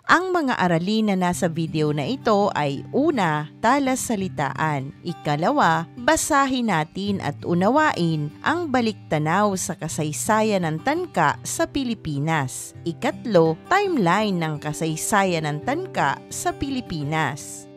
Ang mga aralin na nasa video na ito ay una, talasalitaan. Ikalawa, basahin natin at unawain ang baliktanaw sa kasaysayan ng Tanka sa Pilipinas. Ikatlo, timeline ng kasaysayan ng Tanka sa Pilipinas.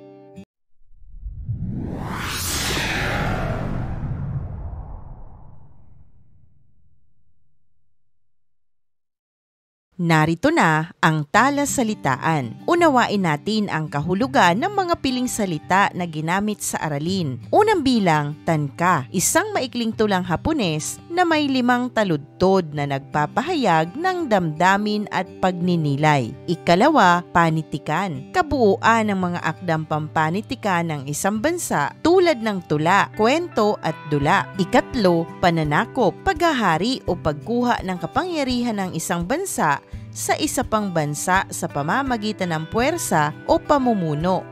Narito na ang talasalitaan. Unawain natin ang kahulugan ng mga piling salita na ginamit sa aralin. Unang bilang, tanka, isang maikling tulang Hapones na may 5 taludtod na nagpapahayag ng damdamin at pagninilay. Ikalawa, panitikan, kabuuan ng mga akdang pampanitikan ng isang bansa tulad ng tula, kwento at dula. Ikatlo, pananakop, paghahari o pagkuha ng kapangyarihan ng isang bansa sa isa pang bansa sa pamamagitan ng puwersa o pamumuno.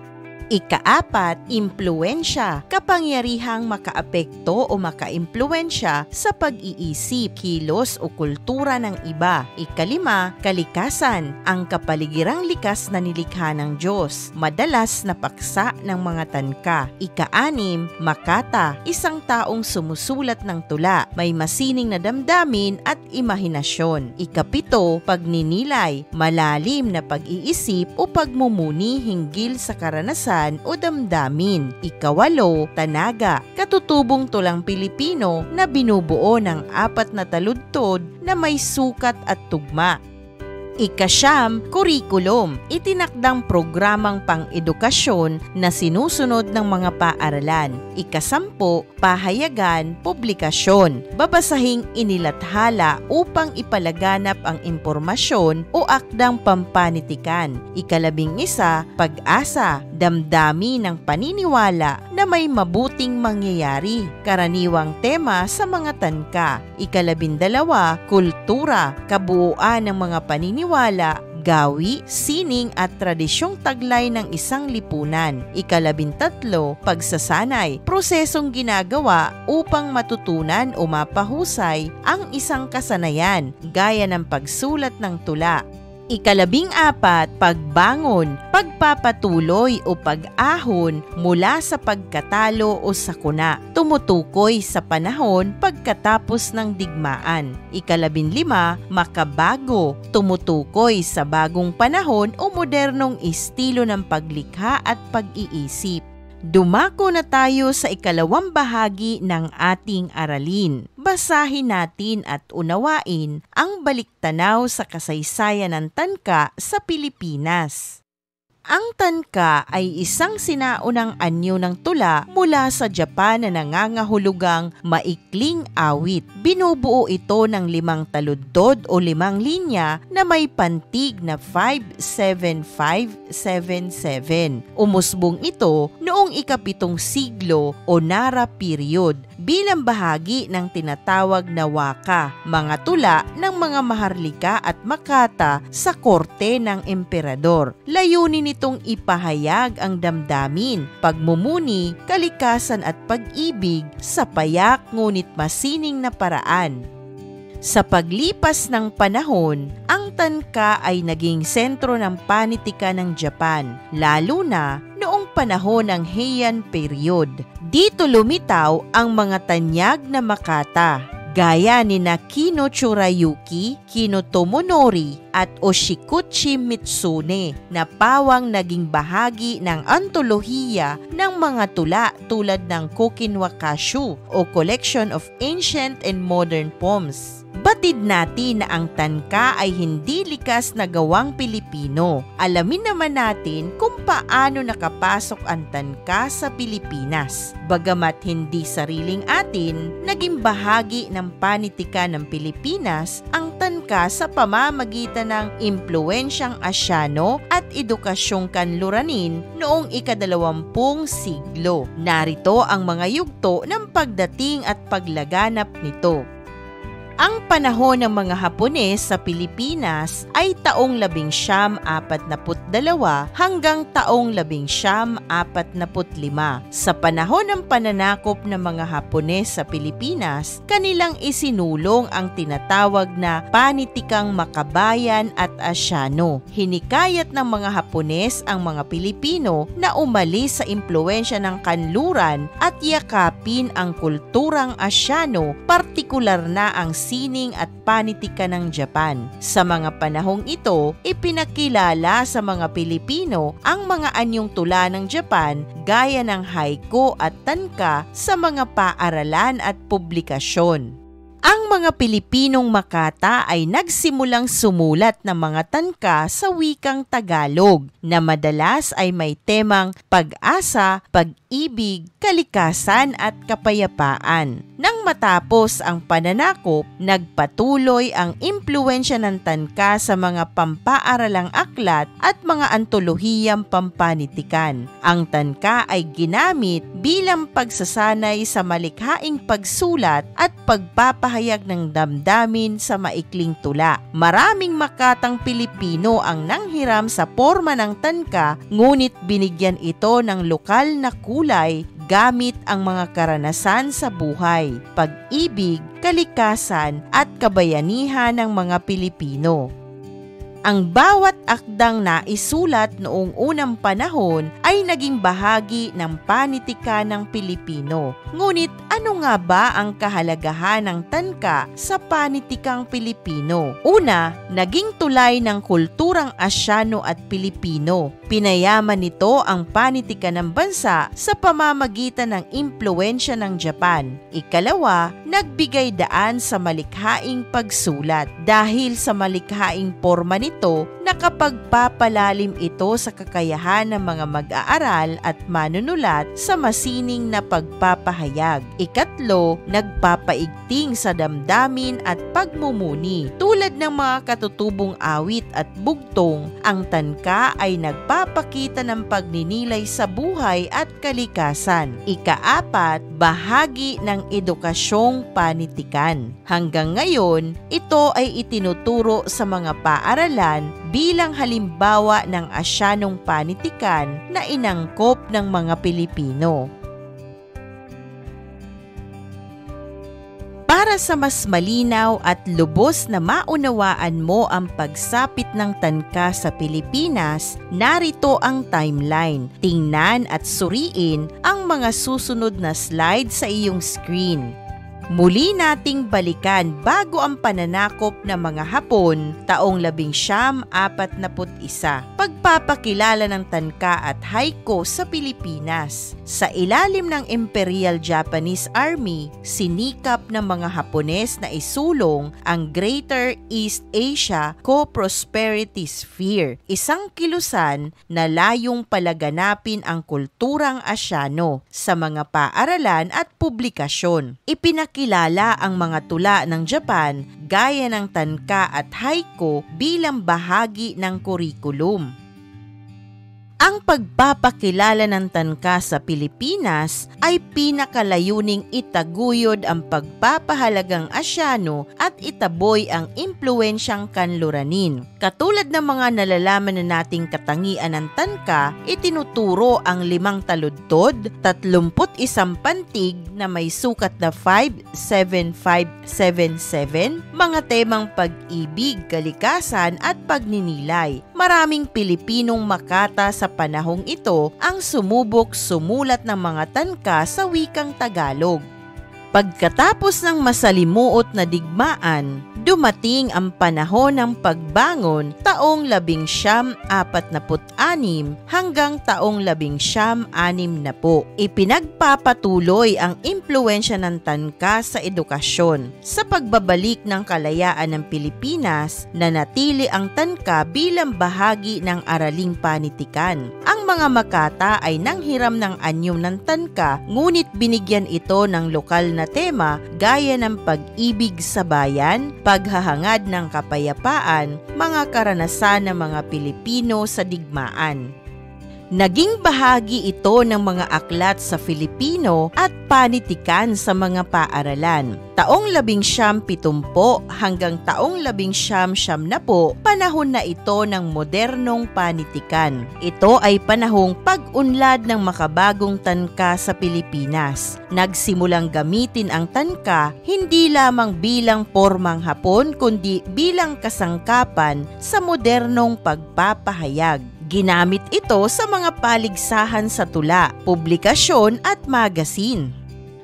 Ikaapat, impluwensya, kapangyarihang makaapekto o makaimpluwensya sa pag-iisip, kilos o kultura ng iba. Ikalima, kalikasan, ang kapaligirang likas na nilikha ng Diyos, madalas na paksa ng mga tanka. Ikaanim, makata, isang taong sumusulat ng tula, may masining na damdamin at imahinasyon. Ikapito, pagninilay, malalim na pag-iisip o pagmumuni hinggil sa karanasan o damdamin. Ikawalo, tanaga, katutubong tulang Pilipino na binubuo ng 4 na taludtod na may sukat at tugma. Ikasyam, kurikulum, itinakdang programang pang-edukasyon na sinusunod ng mga paaralan. Ikasampu, pahayagan, publikasyon, babasahing inilathala upang ipalaganap ang impormasyon o akdang pampanitikan. Ikalabing-isa, pag-asa, damdamin ng paniniwala na may mabuting mangyayari, karaniwang tema sa mga tanka. Ikalabindalawa, kultura, kabuuan ng mga paniniwala, gawi, sining at tradisyong taglay ng isang lipunan. Ikalabintatlo, pagsasanay, prosesong ginagawa upang matutunan o mapahusay ang isang kasanayan, gaya ng pagsulat ng tula. Ikalabing-apat, pagbangon, pagpapatuloy o pag-ahon mula sa pagkatalo o sakuna, tumutukoy sa panahon pagkatapos ng digmaan. Ikalabinlima, makabago, tumutukoy sa bagong panahon o modernong estilo ng paglikha at pag-iisip. Dumako na tayo sa ikalawang bahagi ng ating aralin. Basahin natin at unawain ang baliktanaw sa kasaysayan ng tanka sa Pilipinas. Ang tanka ay isang sinaunang anyo ng tula mula sa Japan na nangangahulugang maikling awit. Binubuo ito ng 5 taludtod o 5 linya na may pantig na 5-7-5-7-7. Umusbong ito noong ika-7 siglo o Nara period bilang bahagi ng tinatawag na waka, mga tula ng mga maharlika at makata sa korte ng emperador. Layunin itong ipahayag ang damdamin, pagmumuni, kalikasan at pag-ibig sa payak ngunit masining na paraan. Sa paglipas ng panahon, ang tanka ay naging sentro ng panitikan ng Japan, lalo na noong panahon ng Heian period. Dito lumitaw ang mga tanyag na makata, gaya ni Kino Tsurayuki, Kino Tomonori at Oshikuchi Mitsune na pawang naging bahagi ng antolohiya ng mga tula tulad ng Kokinwakashu o Collection of Ancient and Modern Poems. Batid natin na ang tanka ay hindi likas na gawang Pilipino. Alamin naman natin kung paano nakapasok ang tanka sa Pilipinas. Bagamat hindi sariling atin, naging bahagi ng panitikan ng Pilipinas ang tanka sa pamamagitan ng impluwensyang Asyano at edukasyong kanluranin noong ika-20 siglo. Narito ang mga yugto ng pagdating at paglaganap nito. Ang panahon ng mga Hapones sa Pilipinas ay taong 1942 hanggang taong 1945. Sa panahon ng pananakop ng mga Hapones sa Pilipinas, kanilang isinulong ang tinatawag na panitikang makabayan at Asyano. Hinikayat ng mga Hapones ang mga Pilipino na umalis sa impluwensya ng kanluran at yakapin ang kulturang Asyano, partikular na ang sining at panitika ng Japan. Sa mga panahong ito, ipinakilala sa mga Pilipino ang mga anyong tula ng Japan gaya ng haiku at tanka sa mga paaralan at publikasyon. Ang mga Pilipinong Makata ay nagsimulang sumulat ng mga tanka sa wikang Tagalog na madalas ay may temang pag-asa, pag-ibig, kalikasan at kapayapaan. Nang matapos ang pananakop, nagpatuloy ang impluwensya ng tanka sa mga pampaaralang aklat at mga antolohiyang pampanitikan. Ang tanka ay ginamit bilang pagsasanay sa malikhaing pagsulat at pagpapahayag ng damdamin sa maikling tula. Maraming Makatang Pilipino ang nanghiram sa porma ng tanka, ngunit binigyan ito ng lokal na kulay gamit ang mga karanasan sa buhay, pag-ibig, kalikasan at kabayanihan ng mga Pilipino. Ang bawat akdang naisulat noong unang panahon ay naging bahagi ng panitika ng Pilipino. Ngunit ano nga ba ang kahalagahan ng tanka sa panitikang Pilipino? Una, naging tulay ng kulturang Asyano at Pilipino. Pinayaman nito ang panitika ng bansa sa pamamagitan ng impluwensya ng Japan. Ikalawa, nagbigay daan sa malikhaing pagsulat. Dahil sa malikhaing porma nito, nakapagpapalalim ito sa kakayahan ng mga mag-aaral at manunulat sa masining na pagpapahayag. Ikatlo, nagpapaigting sa damdamin at pagmumuni. Tulad ng mga katutubong awit at bugtong, ang tanka ay nagpapakita ng pagninilay sa buhay at kalikasan. Ikaapat, bahagi ng edukasyong panitikan. Hanggang ngayon, ito ay itinuturo sa mga paaralan bilang halimbawa ng Asyanong panitikan na inangkop ng mga Pilipino. Para sa mas malinaw at lubos na maunawaan mo ang pagsapit ng tanka sa Pilipinas, narito ang timeline. Tingnan at suriin ang mga susunod na slide sa iyong screen. Muli nating balikan bago ang pananakop ng mga Hapon taong 1941. Pagpapakilala ng tanka at haiku sa Pilipinas. Sa ilalim ng Imperial Japanese Army, sinikap ng mga Hapones na isulong ang Greater East Asia Co-Prosperity Sphere, isang kilusan na layong palaganapin ang kulturang Asyano sa mga paaralan at publikasyon. Ipinakilala ang mga tula ng Japan gaya ng tanka at haiku bilang bahagi ng kurikulum. Ang pagpapakilala ng tanka sa Pilipinas ay pinakalayuning itaguyod ang pagpapahalagang Asyano at itaboy ang impluwensyang kanluranin. Katulad ng mga nalalaman na nating katangian ng tanka, itinuturo ang 5 taludtod, 31 pantig na may sukat na 57577, mga temang pag-ibig, kalikasan at pagninilay. Maraming Pilipinong Makata sa panahong ito ang sumubok sumulat ng mga tanka sa wikang Tagalog. Pagkatapos ng masalimuot na digmaan, dumating ang panahon ng pagbangon taong 1946 hanggang taong 1960. Ipinagpapatuloy ang impluwensya ng tanka sa edukasyon. Sa pagbabalik ng kalayaan ng Pilipinas, nanatili ang tanka bilang bahagi ng araling panitikan. Ang mga Makata ay nanghiram ng anyo ng tanka, ngunit binigyan ito ng lokal na tema gaya ng pag-ibig sa bayan, paghahangad ng kapayapaan, mga karanasan ng mga Pilipino sa digmaan. Naging bahagi ito ng mga aklat sa Filipino at panitikan sa mga paaralan. Taong 1970 hanggang taong 1990, panahon na ito ng modernong panitikan. Ito ay panahong pag-unlad ng makabagong tanka sa Pilipinas. Nagsimulang gamitin ang tanka hindi lamang bilang pormang Hapon kundi bilang kasangkapan sa modernong pagpapahayag. Ginamit ito sa mga paligsahan sa tula, publikasyon at magasin.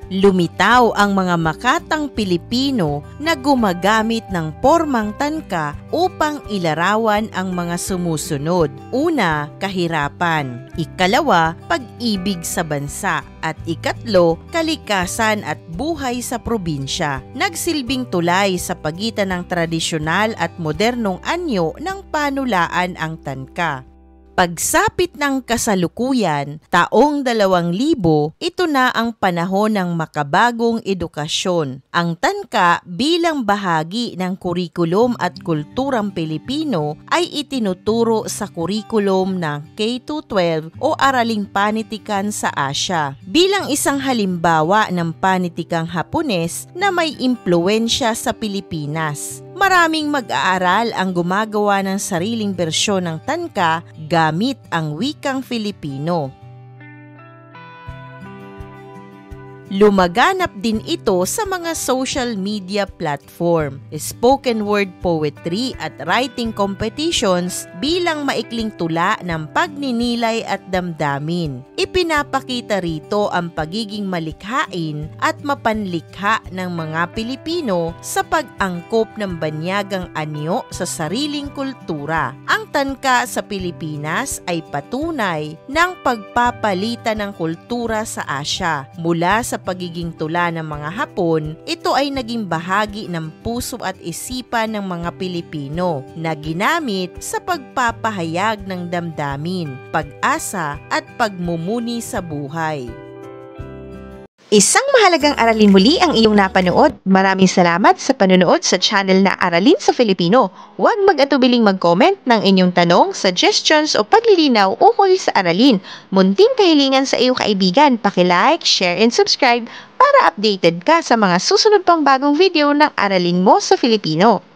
Lumitaw ang mga makatang Pilipino na gumagamit ng pormang tanka upang ilarawan ang mga sumusunod. Una, kahirapan. Ikalawa, pag-ibig sa bansa. At ikatlo, kalikasan at buhay sa probinsya. Nagsilbing tulay sa pagitan ng tradisyonal at modernong anyo ng panulaan ang tanka. Pagsapit ng kasalukuyan, taong 2000, ito na ang panahon ng makabagong edukasyon. Ang tanka bilang bahagi ng kurikulum at kulturang Pilipino ay itinuturo sa kurikulum ng K-12 o Araling Panitikan sa Asya. Bilang isang halimbawa ng panitikang Hapones na may impluwensya sa Pilipinas. Maraming mag-aaral ang gumagawa ng sariling bersyon ng tanka gamit ang wikang Filipino. Lumaganap din ito sa mga social media platform, spoken word poetry at writing competitions bilang maikling tula ng pagninilay at damdamin. Ipinapakita rito ang pagiging malikhain at mapanlikha ng mga Pilipino sa pag-angkop ng banyagang anyo sa sariling kultura. Ang tanka sa Pilipinas ay patunay ng pagpapalitan ng kultura sa Asya. Mula sa pagiging tula ng mga Hapon, ito ay naging bahagi ng puso at isipan ng mga Pilipino na ginamit sa pagpapahayag ng damdamin, pag-asa at pagmumuni sa buhay. Isang mahalagang aralin muli ang iyong napanood. Maraming salamat sa panonood sa channel na Aralin sa Filipino. Huwag mag-atubiling mag-comment ng inyong tanong, suggestions o paglilinaw ukol sa aralin. Munting kahilingan sa iyong kaibigan, paki-like, share and subscribe para updated ka sa mga susunod pang bagong video ng Aralin mo sa Filipino.